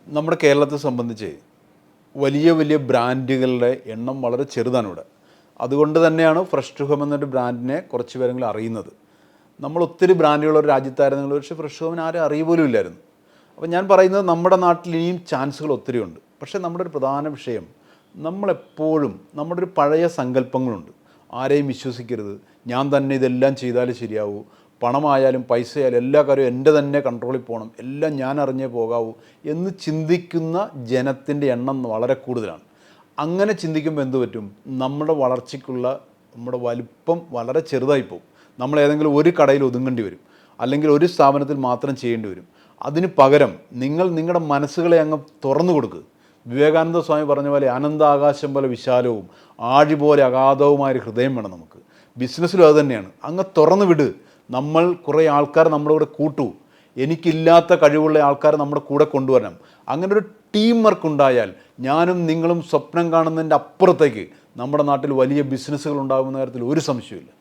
നമ്മുടെ കേരളത്തെ സംബന്ധിച്ച് വലിയ വലിയ ബ്രാൻഡുകളുടെ എണ്ണം വളരെ ചെറുതാണ് ഇവിടെ. അതുകൊണ്ട് തന്നെയാണ് ഫ്രഷ് ടു ഹോം എന്നൊരു ബ്രാൻഡിനെ കുറച്ച് പേരെങ്കിലും അറിയുന്നത്. നമ്മൾ ഒത്തിരി ബ്രാൻഡുകളുള്ള ഒരു രാജ്യത്തായിരുന്നെങ്കിൽ പക്ഷേ ഫ്രഷ് ഹോമിന് ആരും അറിയുപോലും ഇല്ലായിരുന്നു. അപ്പോൾ ഞാൻ പറയുന്നത് നമ്മുടെ നാട്ടിൽ ഇനിയും ചാൻസുകൾ ഒത്തിരി ഉണ്ട്. പക്ഷേ നമ്മുടെ ഒരു പ്രധാന വിഷയം, നമ്മളെപ്പോഴും നമ്മുടെ ഒരു പഴയ സങ്കല്പങ്ങളുണ്ട്. ആരെയും വിശ്വസിക്കരുത്, ഞാൻ തന്നെ ഇതെല്ലാം ചെയ്താലേ ശരിയാവൂ, പണമായാലും പൈസയായാലും എല്ലാ കാര്യവും എൻ്റെ തന്നെ കൺട്രോളിൽ പോകണം, എല്ലാം ഞാൻ അറിഞ്ഞേ പോകാവൂ എന്ന് ചിന്തിക്കുന്ന ജനത്തിൻ്റെ എണ്ണം വളരെ കൂടുതലാണ്. അങ്ങനെ ചിന്തിക്കുമ്പോൾ എന്ത് പറ്റും? നമ്മുടെ വളർച്ചയ്ക്കുള്ള നമ്മുടെ വലിപ്പം വളരെ ചെറുതായിപ്പോവും. നമ്മൾ ഏതെങ്കിലും ഒരു കടയിൽ ഒതുങ്ങേണ്ടി വരും, അല്ലെങ്കിൽ ഒരു സ്ഥാപനത്തിൽ മാത്രം ചെയ്യേണ്ടി വരും. അതിന് പകരം നിങ്ങളുടെ മനസ്സുകളെ അങ്ങ് തുറന്നു കൊടുക്കുക. വിവേകാനന്ദ സ്വാമി പറഞ്ഞ പോലെ ആനന്ദാകാശം പോലെ വിശാലവും ആഴി പോലെ അഗാധവുമായൊരു ഹൃദയം വേണം നമുക്ക്. ബിസിനസ്സിലും അത് തന്നെയാണ്. അങ്ങ് തുറന്നു വിട്. നമ്മൾ കുറേ ആൾക്കാർ നമ്മുടെ കൂടെ കൂട്ടൂ. എനിക്കില്ലാത്ത കഴിവുള്ള ആൾക്കാർ നമ്മുടെ കൂടെ കൊണ്ടുവരണം. അങ്ങനെ ഒരു ടീം വർക്ക് ഉണ്ടായാൽ ഞാനും നിങ്ങളും സ്വപ്നം കാണുന്നതിൻ്റെ അപ്പുറത്തേക്ക് നമ്മുടെ നാട്ടിൽ വലിയ ബിസിനസ്സുകൾ ഉണ്ടാകുന്ന കാര്യത്തിൽ ഒരു സംശയമില്ല.